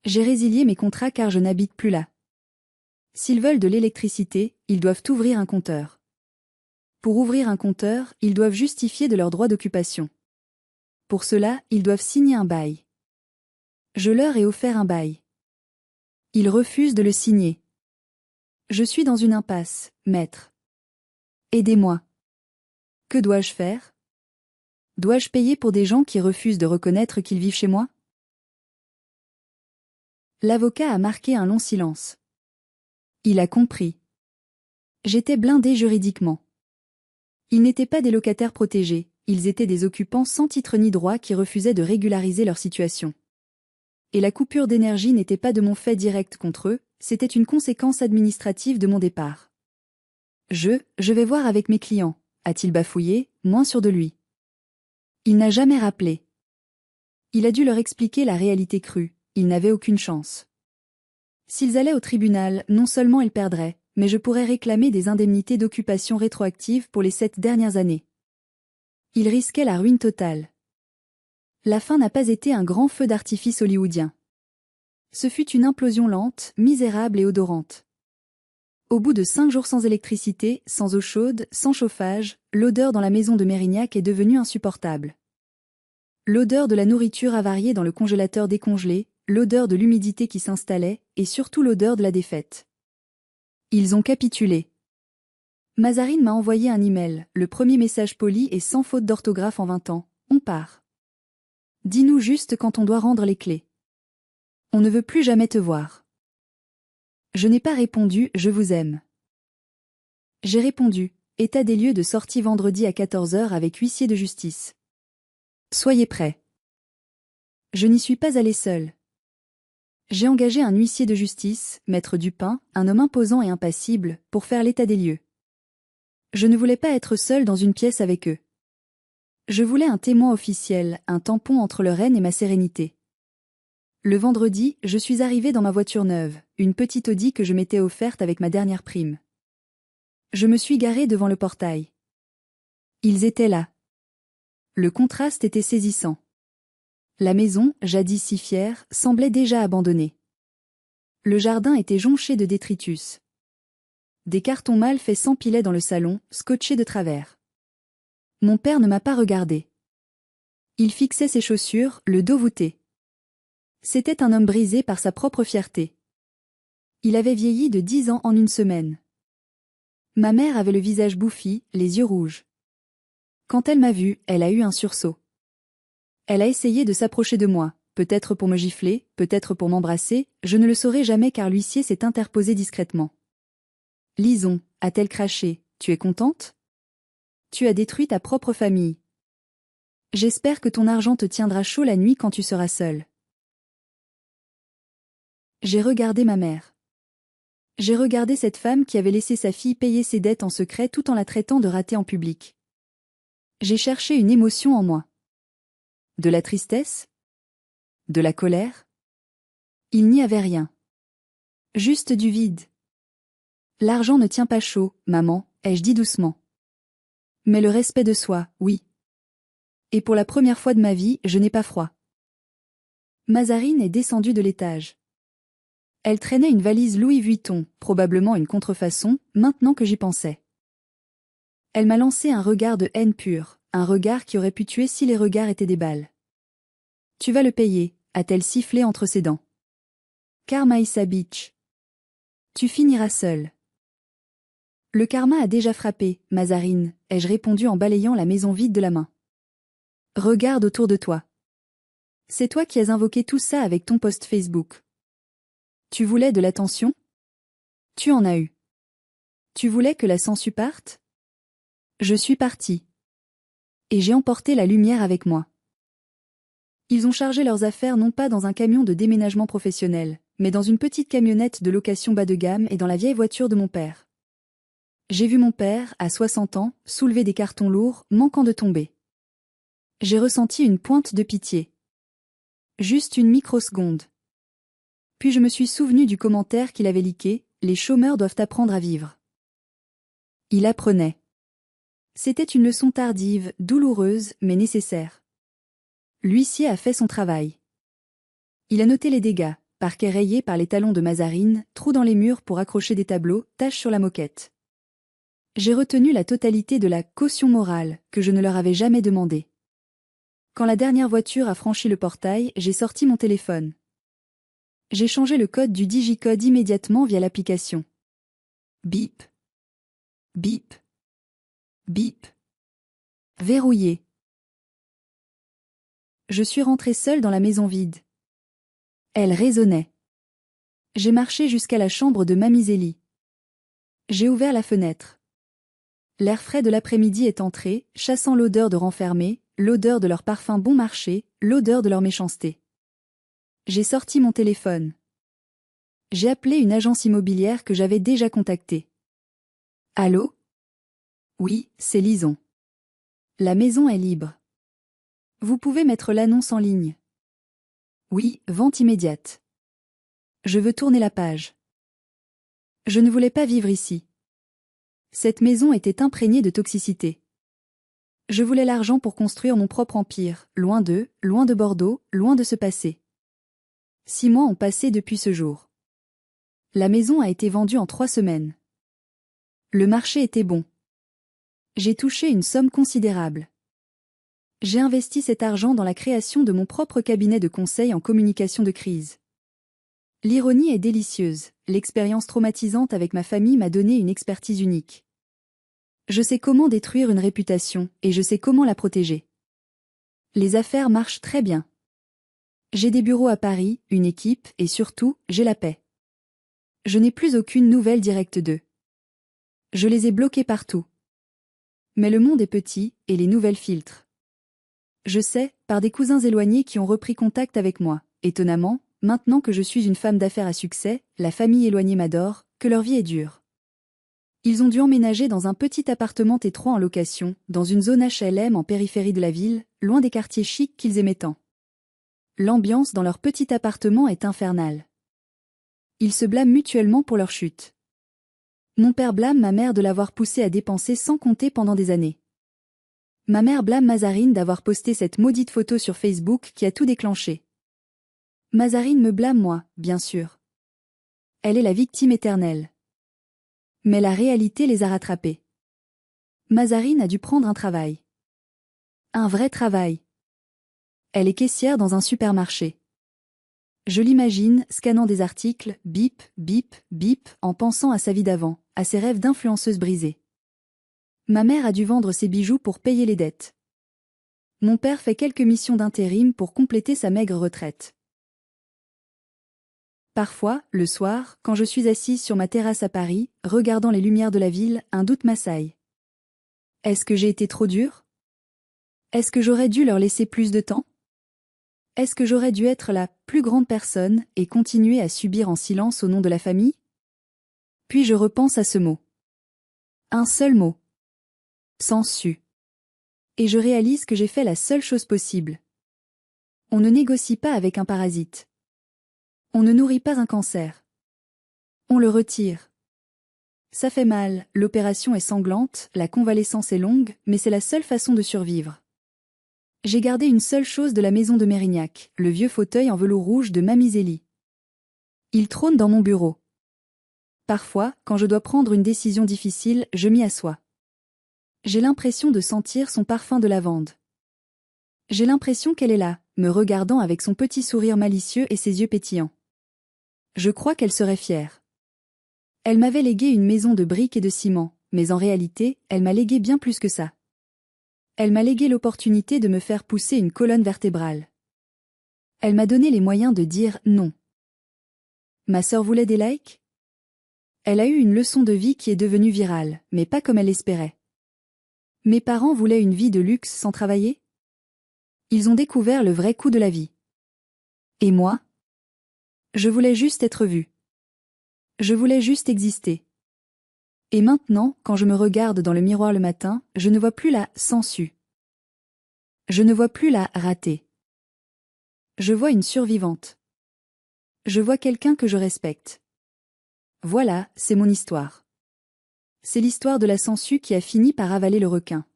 J'ai résilié mes contrats car je n'habite plus là. S'ils veulent de l'électricité, ils doivent ouvrir un compteur. Pour ouvrir un compteur, ils doivent justifier de leur droit d'occupation. Pour cela, ils doivent signer un bail. Je leur ai offert un bail. Ils refusent de le signer. Je suis dans une impasse, maître. Aidez-moi. Que dois-je faire? Dois-je payer pour des gens qui refusent de reconnaître qu'ils vivent chez moi? L'avocat a marqué un long silence. Il a compris. J'étais blindé juridiquement. Ils n'étaient pas des locataires protégés, ils étaient des occupants sans titre ni droit qui refusaient de régulariser leur situation. Et la coupure d'énergie n'était pas de mon fait direct contre eux, c'était une conséquence administrative de mon départ. Je vais voir avec mes clients, a-t-il bafouillé, moins sûr de lui. Il n'a jamais rappelé. Il a dû leur expliquer la réalité crue, ils n'avaient aucune chance. S'ils allaient au tribunal, non seulement ils perdraient, mais je pourrais réclamer des indemnités d'occupation rétroactives pour les 7 dernières années. Ils risquaient la ruine totale. La fin n'a pas été un grand feu d'artifice hollywoodien. Ce fut une implosion lente, misérable et odorante. Au bout de 5 jours sans électricité, sans eau chaude, sans chauffage, l'odeur dans la maison de Mérignac est devenue insupportable. L'odeur de la nourriture avariée dans le congélateur décongelé, l'odeur de l'humidité qui s'installait, et surtout l'odeur de la défaite. Ils ont capitulé. Mazarine m'a envoyé un email, le premier message poli et sans faute d'orthographe en 20 ans. On part. Dis-nous juste quand on doit rendre les clés. On ne veut plus jamais te voir. Je n'ai pas répondu « Je vous aime ». J'ai répondu « État des lieux de sortie vendredi à 14 h avec huissier de justice. Soyez prêts. » Je n'y suis pas allé seul. J'ai engagé un huissier de justice, maître Dupin, un homme imposant et impassible, pour faire l'état des lieux. Je ne voulais pas être seul dans une pièce avec eux. Je voulais un témoin officiel, un tampon entre leur haine et ma sérénité. Le vendredi, je suis arrivé dans ma voiture neuve, une petite Audi que je m'étais offerte avec ma dernière prime. Je me suis garé devant le portail. Ils étaient là. Le contraste était saisissant. La maison, jadis si fière, semblait déjà abandonnée. Le jardin était jonché de détritus. Des cartons mal faits s'empilaient dans le salon, scotchés de travers. Mon père ne m'a pas regardé. Il fixait ses chaussures, le dos voûté. C'était un homme brisé par sa propre fierté. Il avait vieilli de 10 ans en une semaine. Ma mère avait le visage bouffi, les yeux rouges. Quand elle m'a vu, elle a eu un sursaut. Elle a essayé de s'approcher de moi, peut-être pour me gifler, peut-être pour m'embrasser, je ne le saurai jamais car l'huissier s'est interposé discrètement. Lison, a-t-elle craché, tu es contente? Tu as détruit ta propre famille. J'espère que ton argent te tiendra chaud la nuit quand tu seras seule. J'ai regardé ma mère. J'ai regardé cette femme qui avait laissé sa fille payer ses dettes en secret tout en la traitant de ratée en public. J'ai cherché une émotion en moi. De la tristesse? De la colère? Il n'y avait rien. Juste du vide. L'argent ne tient pas chaud, maman, ai-je dit doucement. Mais le respect de soi, oui. Et pour la première fois de ma vie, je n'ai pas froid. Mazarine est descendue de l'étage. Elle traînait une valise Louis Vuitton, probablement une contrefaçon, maintenant que j'y pensais. Elle m'a lancé un regard de haine pure, un regard qui aurait pu tuer si les regards étaient des balles. Tu vas le payer, a-t-elle sifflé entre ses dents. Karma is a bitch. Tu finiras seul. Le karma a déjà frappé, Mazarine, ai-je répondu en balayant la maison vide de la main. Regarde autour de toi. C'est toi qui as invoqué tout ça avec ton post Facebook. Tu voulais de l'attention? Tu en as eu. Tu voulais que la sangsue parte? Je suis parti. Et j'ai emporté la lumière avec moi. Ils ont chargé leurs affaires non pas dans un camion de déménagement professionnel, mais dans une petite camionnette de location bas de gamme et dans la vieille voiture de mon père. J'ai vu mon père, à 60 ans, soulever des cartons lourds, manquant de tomber. J'ai ressenti une pointe de pitié. Juste une microseconde. Puis je me suis souvenu du commentaire qu'il avait liqué, « Les chômeurs doivent apprendre à vivre ». Il apprenait. C'était une leçon tardive, douloureuse, mais nécessaire. L'huissier a fait son travail. Il a noté les dégâts, parquet rayé par les talons de Mazarine, trous dans les murs pour accrocher des tableaux, taches sur la moquette. J'ai retenu la totalité de la caution morale, que je ne leur avais jamais demandée. Quand la dernière voiture a franchi le portail, j'ai sorti mon téléphone. J'ai changé le code du digicode immédiatement via l'application. Bip. Bip. Bip. Verrouillé. Je suis rentrée seule dans la maison vide. Elle résonnait. J'ai marché jusqu'à la chambre de Mamie Zélie. J'ai ouvert la fenêtre. L'air frais de l'après-midi est entré, chassant l'odeur de renfermés, l'odeur de leur parfum bon marché, l'odeur de leur méchanceté. J'ai sorti mon téléphone. J'ai appelé une agence immobilière que j'avais déjà contactée. Allô? Oui, c'est Lison. La maison est libre. Vous pouvez mettre l'annonce en ligne. Oui, vente immédiate. Je veux tourner la page. Je ne voulais pas vivre ici. Cette maison était imprégnée de toxicité. Je voulais l'argent pour construire mon propre empire, loin d'eux, loin de Bordeaux, loin de ce passé. 6 mois ont passé depuis ce jour. La maison a été vendue en 3 semaines. Le marché était bon. J'ai touché une somme considérable. J'ai investi cet argent dans la création de mon propre cabinet de conseil en communication de crise. L'ironie est délicieuse, l'expérience traumatisante avec ma famille m'a donné une expertise unique. Je sais comment détruire une réputation, et je sais comment la protéger. Les affaires marchent très bien. J'ai des bureaux à Paris, une équipe, et surtout, j'ai la paix. Je n'ai plus aucune nouvelle directe d'eux. Je les ai bloqués partout. Mais le monde est petit, et les nouvelles filtrent. Je sais, par des cousins éloignés qui ont repris contact avec moi, étonnamment, maintenant que je suis une femme d'affaires à succès, la famille éloignée m'adore, que leur vie est dure. Ils ont dû emménager dans un petit appartement étroit en location, dans une zone HLM en périphérie de la ville, loin des quartiers chics qu'ils aimaient tant. L'ambiance dans leur petit appartement est infernale. Ils se blâment mutuellement pour leur chute. Mon père blâme ma mère de l'avoir poussé à dépenser sans compter pendant des années. Ma mère blâme Mazarine d'avoir posté cette maudite photo sur Facebook qui a tout déclenché. Mazarine me blâme moi, bien sûr. Elle est la victime éternelle. Mais la réalité les a rattrapés. Mazarine a dû prendre un travail. Un vrai travail. Elle est caissière dans un supermarché. Je l'imagine, scannant des articles, bip, bip, bip, en pensant à sa vie d'avant, à ses rêves d'influenceuse brisés. Ma mère a dû vendre ses bijoux pour payer les dettes. Mon père fait quelques missions d'intérim pour compléter sa maigre retraite. Parfois, le soir, quand je suis assise sur ma terrasse à Paris, regardant les lumières de la ville, un doute m'assaille. Est-ce que j'ai été trop dure? Est-ce que j'aurais dû leur laisser plus de temps? Est-ce que j'aurais dû être la plus grande personne et continuer à subir en silence au nom de la famille? Puis je repense à ce mot. Un seul mot. Sansu. Et je réalise que j'ai fait la seule chose possible. On ne négocie pas avec un parasite. On ne nourrit pas un cancer. On le retire. Ça fait mal, l'opération est sanglante, la convalescence est longue, mais c'est la seule façon de survivre. J'ai gardé une seule chose de la maison de Mérignac, le vieux fauteuil en velours rouge de Mamie Zélie. Il trône dans mon bureau. Parfois, quand je dois prendre une décision difficile, je m'y assois. J'ai l'impression de sentir son parfum de lavande. J'ai l'impression qu'elle est là, me regardant avec son petit sourire malicieux et ses yeux pétillants. Je crois qu'elle serait fière. Elle m'avait légué une maison de briques et de ciment, mais en réalité, elle m'a légué bien plus que ça. Elle m'a légué l'opportunité de me faire pousser une colonne vertébrale. Elle m'a donné les moyens de dire non. Ma sœur voulait des likes? Elle a eu une leçon de vie qui est devenue virale, mais pas comme elle l'espérait. Mes parents voulaient une vie de luxe sans travailler? Ils ont découvert le vrai coût de la vie. Et moi? Je voulais juste être vue. Je voulais juste exister. Et maintenant, quand je me regarde dans le miroir le matin, je ne vois plus la sangsue. Je ne vois plus la ratée. Je vois une survivante. Je vois quelqu'un que je respecte. Voilà, c'est mon histoire. C'est l'histoire de la sangsue qui a fini par avaler le requin.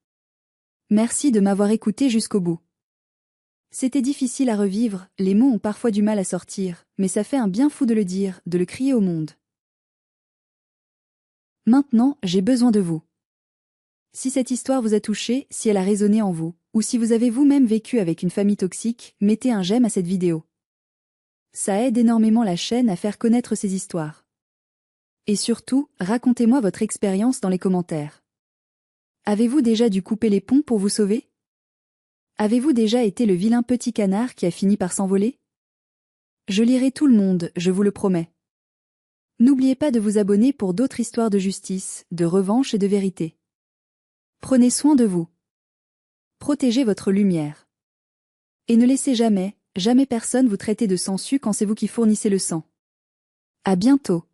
Merci de m'avoir écouté jusqu'au bout. C'était difficile à revivre, les mots ont parfois du mal à sortir, mais ça fait un bien fou de le dire, de le crier au monde. Maintenant, j'ai besoin de vous. Si cette histoire vous a touché, si elle a résonné en vous, ou si vous avez vous-même vécu avec une famille toxique, mettez un j'aime à cette vidéo. Ça aide énormément la chaîne à faire connaître ces histoires. Et surtout, racontez-moi votre expérience dans les commentaires. Avez-vous déjà dû couper les ponts pour vous sauver? Avez-vous déjà été le vilain petit canard qui a fini par s'envoler? Je lirai tout le monde, je vous le promets. N'oubliez pas de vous abonner pour d'autres histoires de justice, de revanche et de vérité. Prenez soin de vous. Protégez votre lumière. Et ne laissez jamais, jamais personne vous traiter de sangsue quand c'est vous qui fournissez le sang. À bientôt.